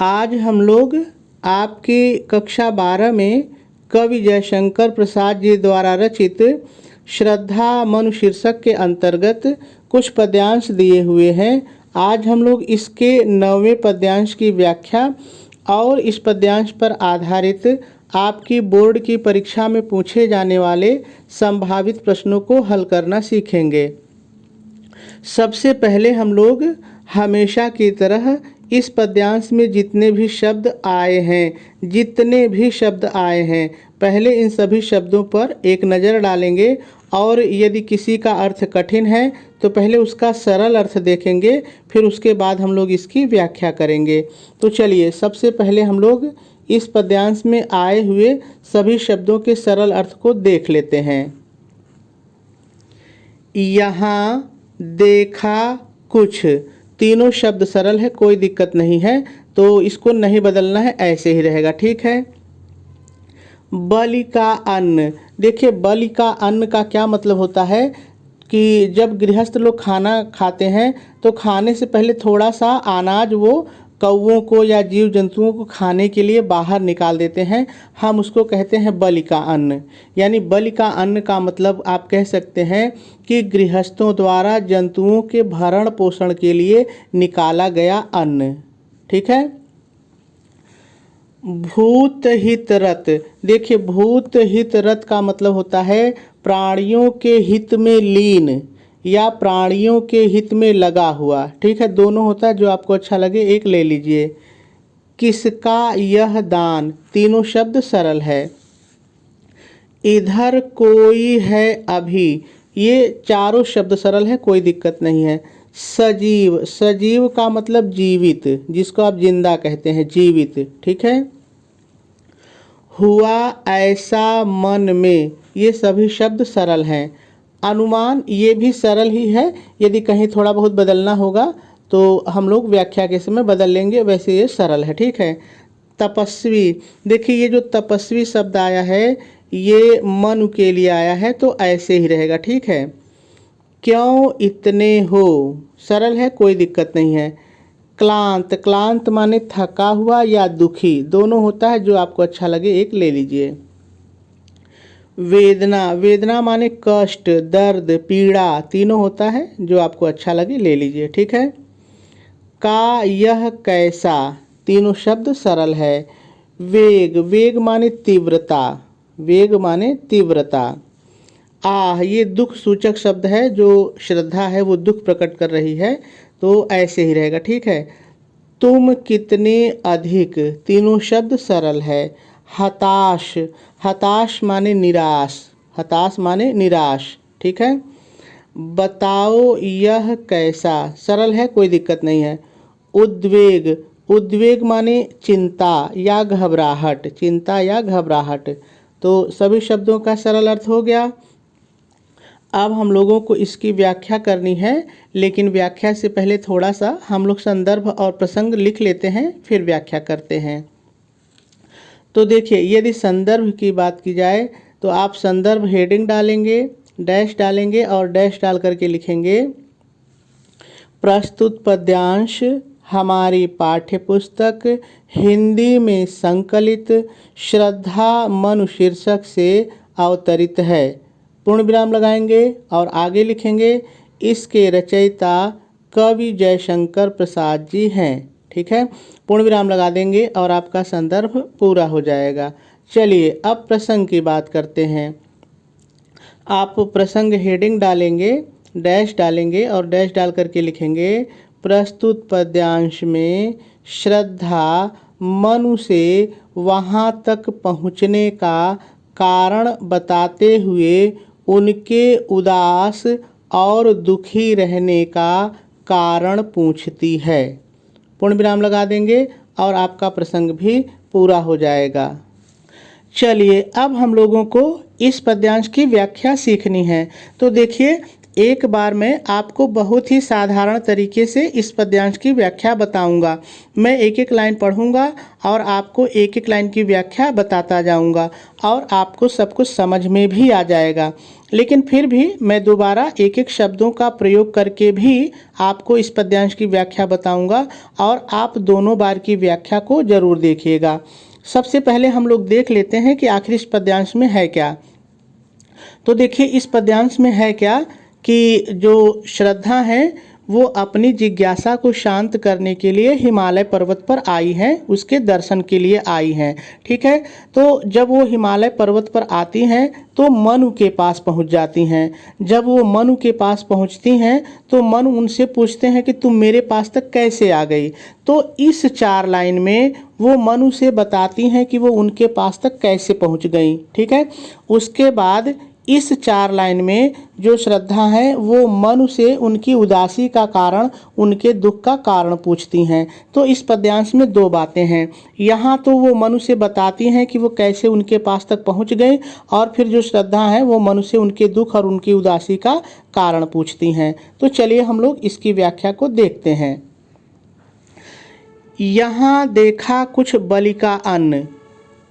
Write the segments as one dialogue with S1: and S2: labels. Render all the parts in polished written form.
S1: आज हम लोग आपकी कक्षा 12 में कवि जयशंकर प्रसाद जी द्वारा रचित श्रद्धा मनु शीर्षक के अंतर्गत कुछ पद्यांश दिए हुए हैं। आज हम लोग इसके 9वें पद्यांश की व्याख्या और इस पद्यांश पर आधारित आपकी बोर्ड की परीक्षा में पूछे जाने वाले संभावित प्रश्नों को हल करना सीखेंगे। सबसे पहले हम लोग हमेशा की तरह इस पद्यांश में जितने भी शब्द आए हैं पहले इन सभी शब्दों पर एक नज़र डालेंगे और यदि किसी का अर्थ कठिन है तो पहले उसका सरल अर्थ देखेंगे, फिर उसके बाद हम लोग इसकी व्याख्या करेंगे। तो चलिए सबसे पहले हम लोग इस पद्यांश में आए हुए सभी शब्दों के सरल अर्थ को देख लेते हैं। यहाँ, देखा, कुछ, तीनों शब्द सरल है, कोई दिक्कत नहीं है, तो इसको नहीं बदलना है, ऐसे ही रहेगा, ठीक है। बलि का अन्न, देखिए बलि का अन्न का क्या मतलब होता है कि जब गृहस्थ लोग खाना खाते हैं तो खाने से पहले थोड़ा सा अनाज वो कौवों को या जीव जंतुओं को खाने के लिए बाहर निकाल देते हैं, हम उसको कहते हैं बलि का अन्न। यानी बलि का अन्न का मतलब आप कह सकते हैं कि गृहस्थों द्वारा जंतुओं के भरण पोषण के लिए निकाला गया अन्न, ठीक है। भूत हित रत, देखिए भूत हित रत का मतलब होता है प्राणियों के हित में लीन या प्राणियों के हित में लगा हुआ, ठीक है, दोनों होता है, जो आपको अच्छा लगे एक ले लीजिए। किसका यह दान, तीनों शब्द सरल है। इधर कोई है अभी, ये चारों शब्द सरल है, कोई दिक्कत नहीं है। सजीव, सजीव का मतलब जीवित, जिसको आप जिंदा कहते हैं, जीवित, ठीक है। हुआ ऐसा मन में, ये सभी शब्द सरल हैं। अनुमान, ये भी सरल ही है, यदि कहीं थोड़ा बहुत बदलना होगा तो हम लोग व्याख्या के समय बदल लेंगे, वैसे ये सरल है, ठीक है। तपस्वी, देखिए ये जो तपस्वी शब्द आया है ये मनु के लिए आया है, तो ऐसे ही रहेगा, ठीक है। क्यों इतने हो, सरल है, कोई दिक्कत नहीं है। क्लांत, क्लांत माने थका हुआ या दुखी, दोनों होता है, जो आपको अच्छा लगे एक ले लीजिए। वेदना, वेदना माने कष्ट, दर्द, पीड़ा, तीनों होता है, जो आपको अच्छा लगे ले लीजिए, ठीक है। का यह कैसा, तीनों शब्द सरल है। वेग, वेग माने तीव्रता, वेग माने तीव्रता। आह, ये दुख सूचक शब्द है, जो श्रद्धा है वो दुख प्रकट कर रही है, तो ऐसे ही रहेगा, ठीक है। तुम कितने अधिक, तीनों शब्द सरल है। हताश, हताश माने निराश, हताश माने निराश, ठीक है। बताओ यह कैसा, सरल है, कोई दिक्कत नहीं है। उद्वेग, उद्वेग माने चिंता या घबराहट, चिंता या घबराहट, तो सभी शब्दों का सरल अर्थ हो गया। अब हम लोगों को इसकी व्याख्या करनी है, लेकिन व्याख्या से पहले थोड़ा सा हम लोग संदर्भ और प्रसंग लिख लेते हैं, फिर व्याख्या करते हैं। तो देखिए यदि संदर्भ की बात की जाए तो आप संदर्भ हेडिंग डालेंगे, डैश डालेंगे और डैश डाल करके लिखेंगे प्रस्तुत पद्यांश हमारी पाठ्यपुस्तक हिंदी में संकलित श्रद्धा मनु शीर्षक से अवतरित है। पूर्ण विराम लगाएंगे और आगे लिखेंगे इसके रचयिता कवि जयशंकर प्रसाद जी हैं, ठीक है। पूर्ण विराम लगा देंगे और आपका संदर्भ पूरा हो जाएगा। चलिए अब प्रसंग की बात करते हैं। आप प्रसंग हेडिंग डालेंगे, डैश डालेंगे और डैश डाल करके लिखेंगे प्रस्तुत पद्यांश में श्रद्धा मनु से वहाँ तक पहुँचने का कारण बताते हुए उनके उदास और दुखी रहने का कारण पूछती है। पूर्ण विराम लगा देंगे और आपका प्रसंग भी पूरा हो जाएगा। चलिए अब हम लोगों को इस पद्यांश की व्याख्या सीखनी है। तो देखिए एक बार मैं आपको बहुत ही साधारण तरीके से इस पद्यांश की व्याख्या बताऊंगा। मैं एक एक लाइन पढ़ूंगा और आपको एक एक लाइन की व्याख्या बताता जाऊंगा और आपको सब कुछ समझ में भी आ जाएगा। लेकिन फिर भी मैं दोबारा एक एक शब्दों का प्रयोग करके भी आपको इस पद्यांश की व्याख्या बताऊंगा और आप दोनों बार की व्याख्या को ज़रूर देखिएगा। सबसे पहले हम लोग देख लेते हैं कि आखिर इस पद्यांश में है क्या। तो देखिए, इस पद्यांश में है क्या कि जो श्रद्धा है वो अपनी जिज्ञासा को शांत करने के लिए हिमालय पर्वत पर आई हैं, उसके दर्शन के लिए आई हैं। ठीक है, तो जब वो हिमालय पर्वत पर आती हैं तो मनु के पास पहुंच जाती हैं। जब वो मनु के पास पहुंचती हैं तो मनु उनसे पूछते हैं कि तुम मेरे पास तक कैसे आ गई। तो इस 4 लाइन में वो मनु से बताती हैं कि वो उनके पास तक कैसे पहुंच गई। ठीक है, उसके बाद इस 4 लाइन में जो श्रद्धा है वो मनु से उनकी उदासी का कारण, उनके दुख का कारण पूछती हैं। तो इस पद्यांश में 2 बातें हैं। यहाँ तो वो मनु से बताती हैं कि वो कैसे उनके पास तक पहुँच गई, और फिर जो श्रद्धा है वो मनु से उनके दुख और उनकी उदासी का कारण पूछती हैं। तो चलिए हम लोग इसकी व्याख्या को देखते हैं। यहाँ देखा कुछ बलि का अन्न।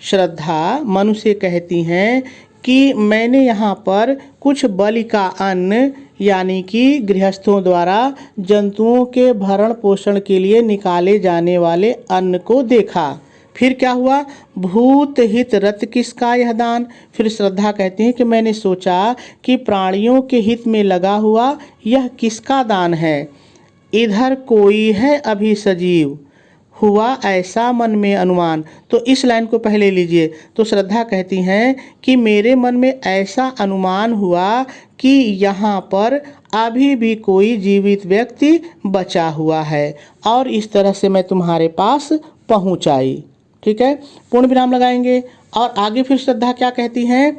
S1: श्रद्धा मनु से कहती हैं कि मैंने यहाँ पर कुछ बलि का अन्न यानी कि गृहस्थों द्वारा जंतुओं के भरण पोषण के लिए निकाले जाने वाले अन्न को देखा। फिर क्या हुआ? भूत हित रत किसका यह दान। फिर श्रद्धा कहती है कि मैंने सोचा कि प्राणियों के हित में लगा हुआ यह किसका दान है। इधर कोई है अभी सजीव, हुआ ऐसा मन में अनुमान। तो इस लाइन को पहले लीजिए। तो श्रद्धा कहती हैं कि मेरे मन में ऐसा अनुमान हुआ कि यहाँ पर अभी भी कोई जीवित व्यक्ति बचा हुआ है और इस तरह से मैं तुम्हारे पास पहुँच आई। ठीक है, पूर्ण विराम लगाएंगे। और आगे फिर श्रद्धा क्या कहती हैं?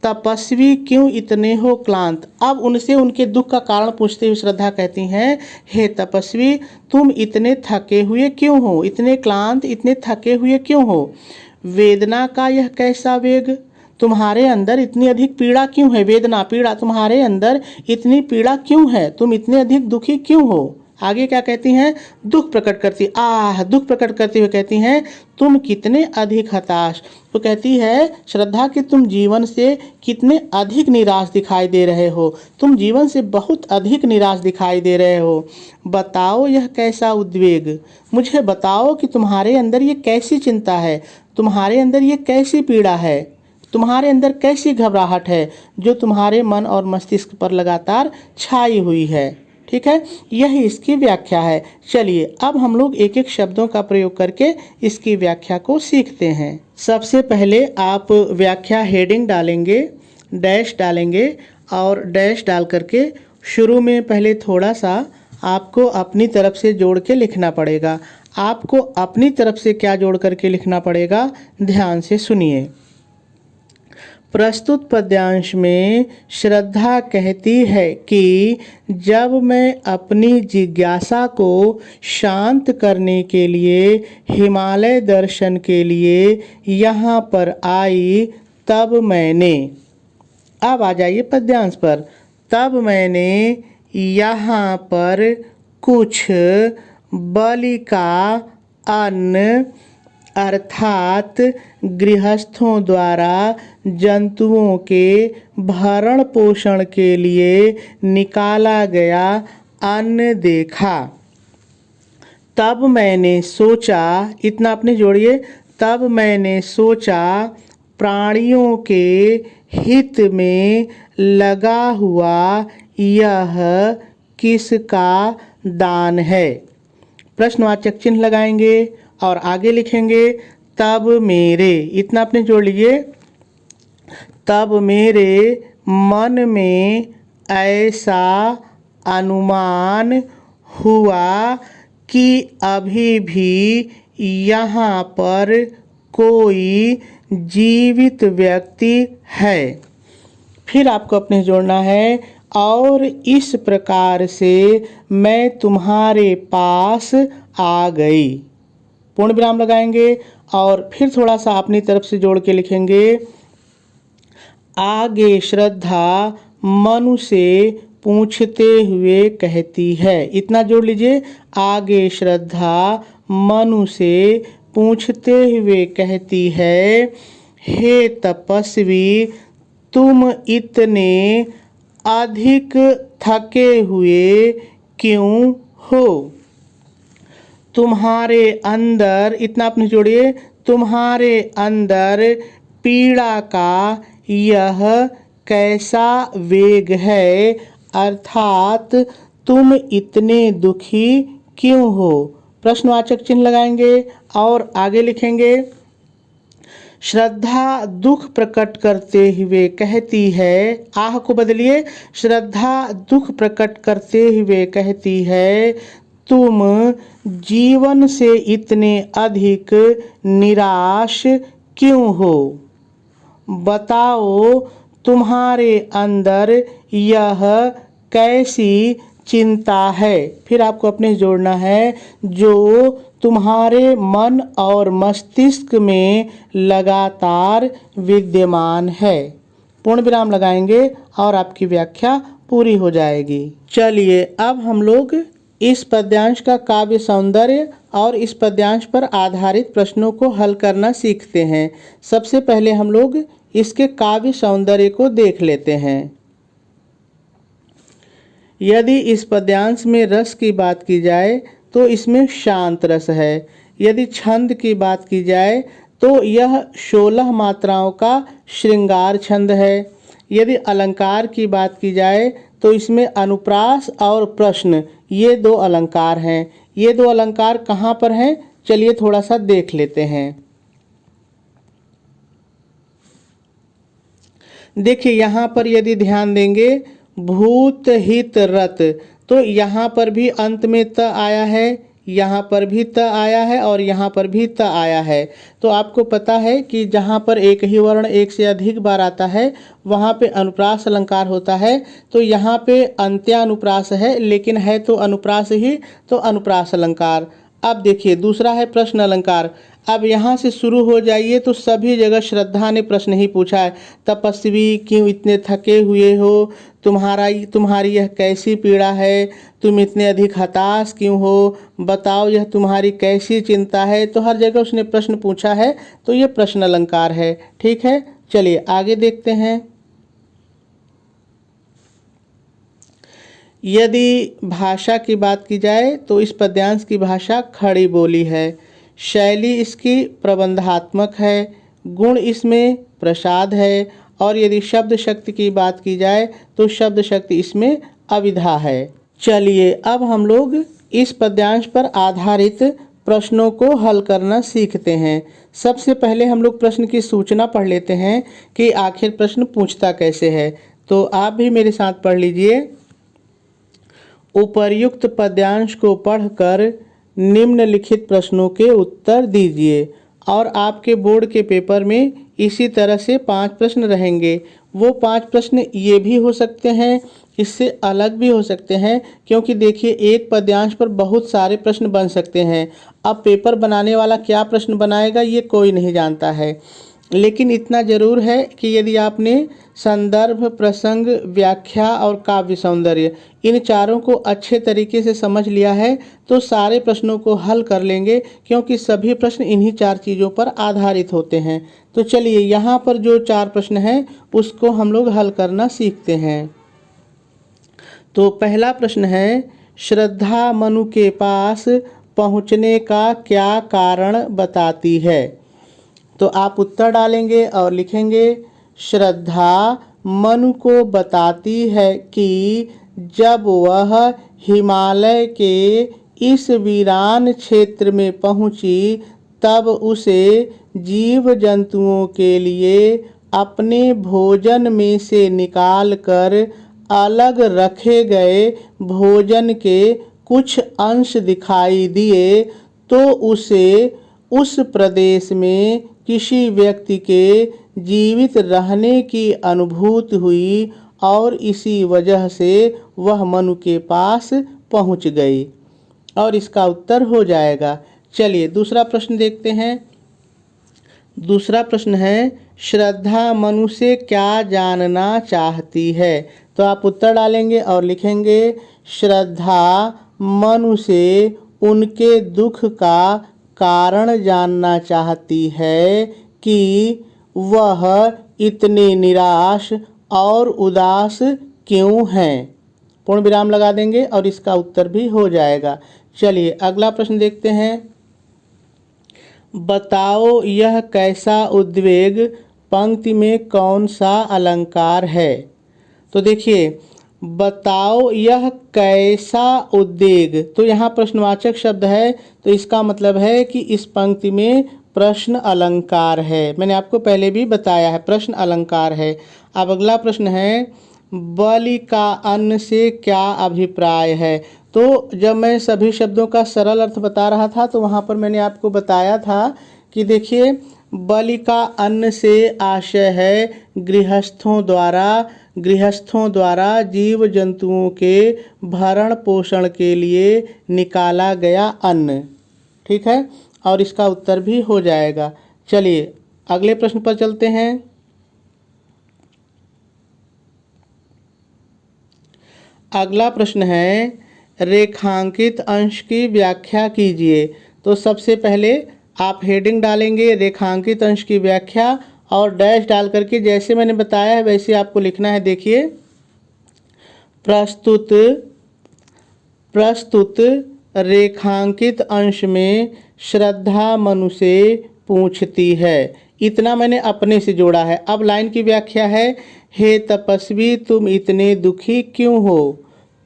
S1: तपस्वी क्यों इतने हो क्लांत। अब उनसे उनके दुख का कारण पूछते हुए श्रद्धा कहती हैं, हे तपस्वी, तुम इतने थके हुए क्यों हो, इतने क्लांत, इतने थके हुए क्यों हो। वेदना का यह कैसा वेग, तुम्हारे अंदर इतनी अधिक पीड़ा क्यों है। वेदना, पीड़ा, तुम्हारे अंदर इतनी पीड़ा क्यों है, तुम इतने अधिक दुखी क्यों हो। आगे क्या कहती हैं? दुख प्रकट करती, दुख प्रकट करते हुए कहती हैं, तुम कितने अधिक हताश। तो कहती है श्रद्धा कि तुम जीवन से कितने अधिक निराश दिखाई दे रहे हो, तुम जीवन से बहुत अधिक निराश दिखाई दे रहे हो। बताओ यह कैसा उद्वेग, मुझे बताओ कि तुम्हारे अंदर ये कैसी चिंता है, तुम्हारे अंदर ये कैसी पीड़ा है, तुम्हारे अंदर कैसी घबराहट है जो तुम्हारे मन और मस्तिष्क पर लगातार छाई हुई है। ठीक है, यही इसकी व्याख्या है। चलिए अब हम लोग एक एक शब्दों का प्रयोग करके इसकी व्याख्या को सीखते हैं। सबसे पहले आप व्याख्या हेडिंग डालेंगे, डैश डालेंगे और डैश डाल करके शुरू में पहले थोड़ा सा आपको अपनी तरफ से जोड़ के लिखना पड़ेगा। आपको अपनी तरफ से क्या जोड़ करके लिखना पड़ेगा, ध्यान से सुनिए। प्रस्तुत पद्यांश में श्रद्धा कहती है कि जब मैं अपनी जिज्ञासा को शांत करने के लिए हिमालय दर्शन के लिए यहाँ पर आई, तब मैंने, अब आ जाइए पद्यांश पर, तब मैंने यहाँ पर कुछ बलि का अन्न अर्थात गृहस्थों द्वारा जंतुओं के भरण पोषण के लिए निकाला गया अन्न देखा। तब मैंने सोचा, इतना अपने जोड़िए, तब मैंने सोचा प्राणियों के हित में लगा हुआ यह किसका दान है। प्रश्नवाचक चिन्ह लगाएंगे और आगे लिखेंगे तब मेरे, इतना अपने जोड़ लीजिए, तब मेरे मन में ऐसा अनुमान हुआ कि अभी भी यहाँ पर कोई जीवित व्यक्ति है। फिर आपको अपने जोड़ना है, और इस प्रकार से मैं तुम्हारे पास आ गई। पूर्ण विराम लगाएंगे और फिर थोड़ा सा अपनी तरफ से जोड़ के लिखेंगे। आगे श्रद्धा मनु से पूछते हुए कहती है। इतना जोड़ लीजिए। आगे श्रद्धा मनु से पूछते हुए कहती है, हे तपस्वी, तुम इतने अधिक थके हुए क्यों हो? तुम्हारे अंदर, इतना आपने जोड़िए, तुम्हारे अंदर पीड़ा का यह कैसा वेग है, अर्थात तुम इतने दुखी क्यों हो? प्रश्नवाचक चिन्ह लगाएंगे और आगे लिखेंगे। श्रद्धा दुख प्रकट करते हुए कहती है, आह को बदलिए, श्रद्धा दुख प्रकट करते हुए कहती है, तुम जीवन से इतने अधिक निराश क्यों हो? बताओ तुम्हारे अंदर यह कैसी चिंता है? फिर आपको अपने जोड़ना है, जो तुम्हारे मन और मस्तिष्क में लगातार विद्यमान है। पूर्ण विराम लगाएंगे और आपकी व्याख्या पूरी हो जाएगी। चलिए अब हम लोग इस पद्यांश का काव्य सौंदर्य और इस पद्यांश पर आधारित प्रश्नों को हल करना सीखते हैं। सबसे पहले हम लोग इसके काव्य सौंदर्य को देख लेते हैं। यदि इस पद्यांश में रस की बात की जाए तो इसमें शांत रस है। यदि छंद की बात की जाए तो यह 16 मात्राओं का श्रृंगार छंद है। यदि अलंकार की बात की जाए तो इसमें अनुप्रास और प्रश्न, ये 2 अलंकार हैं। ये 2 अलंकार कहाँ पर हैं, चलिए थोड़ा सा देख लेते हैं। देखिए यहाँ पर यदि ध्यान देंगे, भूत हित रत, तो यहाँ पर भी अंत में त आया है, यहाँ पर भी त आया है और यहाँ पर भी त आया है। तो आपको पता है कि जहाँ पर एक ही वर्ण एक से अधिक बार आता है वहाँ पे अनुप्रास अलंकार होता है। तो यहाँ पे अंत्यानुप्रास है, लेकिन है तो अनुप्रास ही, तो अनुप्रास अलंकार। अब देखिए दूसरा है प्रश्न अलंकार। अब यहाँ से शुरू हो जाइए तो सभी जगह श्रद्धा ने प्रश्न ही पूछा है। तपस्वी क्यों इतने थके हुए हो? तुम्हारी यह कैसी पीड़ा है? तुम इतने अधिक हताश क्यों हो? बताओ यह तुम्हारी कैसी चिंता है? तो हर जगह उसने प्रश्न पूछा है, तो ये प्रश्न अलंकार है। ठीक है, चलिए आगे देखते हैं। यदि भाषा की बात की जाए तो इस पद्यांश की भाषा खड़ी बोली है। शैली इसकी प्रबंधात्मक है, गुण इसमें प्रसाद है, और यदि शब्द शक्ति की बात की जाए तो शब्द शक्ति इसमें अविधा है। चलिए अब हम लोग इस पद्यांश पर आधारित प्रश्नों को हल करना सीखते हैं। सबसे पहले हम लोग प्रश्न की सूचना पढ़ लेते हैं कि आखिर प्रश्न पूछता कैसे है। तो आप भी मेरे साथ पढ़ लीजिए। उपर्युक्त पद्यांश को पढ़कर निम्नलिखित प्रश्नों के उत्तर दीजिए। और आपके बोर्ड के पेपर में इसी तरह से 5 प्रश्न रहेंगे। वो 5 प्रश्न ये भी हो सकते हैं, इससे अलग भी हो सकते हैं, क्योंकि देखिए एक पद्यांश पर बहुत सारे प्रश्न बन सकते हैं। अब पेपर बनाने वाला क्या प्रश्न बनाएगा ये कोई नहीं जानता है, लेकिन इतना जरूर है कि यदि आपने संदर्भ, प्रसंग, व्याख्या और काव्य सौंदर्य इन चारों को अच्छे तरीके से समझ लिया है तो सारे प्रश्नों को हल कर लेंगे, क्योंकि सभी प्रश्न इन्हीं 4 चीज़ों पर आधारित होते हैं। तो चलिए यहाँ पर जो 4 प्रश्न हैं उसको हम लोग हल करना सीखते हैं। तो पहला प्रश्न है, श्रद्धा मनु के पास पहुँचने का क्या कारण बताती है? तो आप उत्तर डालेंगे और लिखेंगे, श्रद्धा मनु को बताती है कि जब वह हिमालय के इस वीरान क्षेत्र में पहुंची तब उसे जीव जंतुओं के लिए अपने भोजन में से निकालकर अलग रखे गए भोजन के कुछ अंश दिखाई दिए, तो उसे उस प्रदेश में किसी व्यक्ति के जीवित रहने की अनुभूति हुई और इसी वजह से वह मनु के पास पहुंच गई। और इसका उत्तर हो जाएगा। चलिए दूसरा प्रश्न देखते हैं। दूसरा प्रश्न है, श्रद्धा मनु से क्या जानना चाहती है? तो आप उत्तर डालेंगे और लिखेंगे श्रद्धा मनु से उनके दुख का कारण जानना चाहती है कि वह इतने निराश और उदास क्यों हैं। पूर्ण विराम लगा देंगे और इसका उत्तर भी हो जाएगा। चलिए अगला प्रश्न देखते हैं। बताओ यह कैसा उद्वेग पंक्ति में कौन सा अलंकार है? तो देखिए, बताओ यह कैसा उद्वेग, तो यहाँ प्रश्नवाचक शब्द है, तो इसका मतलब है कि इस पंक्ति में प्रश्न अलंकार है। मैंने आपको पहले भी बताया है, प्रश्न अलंकार है। अब अगला प्रश्न है, बलि का अन्न से क्या अभिप्राय है? तो जब मैं सभी शब्दों का सरल अर्थ बता रहा था तो वहाँ पर मैंने आपको बताया था कि देखिए, बलि का अन्न से आशय है गृहस्थों द्वारा जीव जंतुओं के भरण पोषण के लिए निकाला गया अन्न। ठीक है, और इसका उत्तर भी हो जाएगा। चलिए अगले प्रश्न पर चलते हैं। अगला प्रश्न है, रेखांकित अंश की व्याख्या कीजिए। तो सबसे पहले आप हेडिंग डालेंगे रेखांकित अंश की व्याख्या और डैश डाल करके जैसे मैंने बताया है वैसे आपको लिखना है। देखिए, प्रस्तुत रेखांकित अंश में श्रद्धा मनु से पूछती है। इतना मैंने अपने से जोड़ा है। अब लाइन की व्याख्या है, हे तपस्वी तुम इतने दुखी क्यों हो?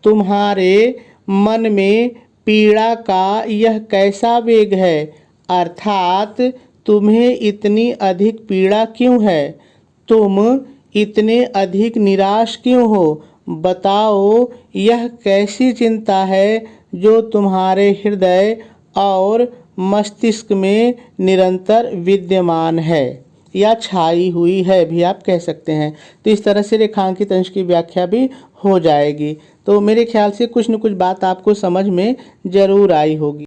S1: तुम्हारे मन में पीड़ा का यह कैसा वेग है? अर्थात तुम्हें इतनी अधिक पीड़ा क्यों है? तुम इतने अधिक निराश क्यों हो? बताओ यह कैसी चिंता है जो तुम्हारे हृदय और मस्तिष्क में निरंतर विद्यमान है या छाई हुई है भी आप कह सकते हैं। तो इस तरह से रेखांकित अंश की व्याख्या भी हो जाएगी। तो मेरे ख्याल से कुछ न कुछ बात आपको समझ में ज़रूर आई होगी।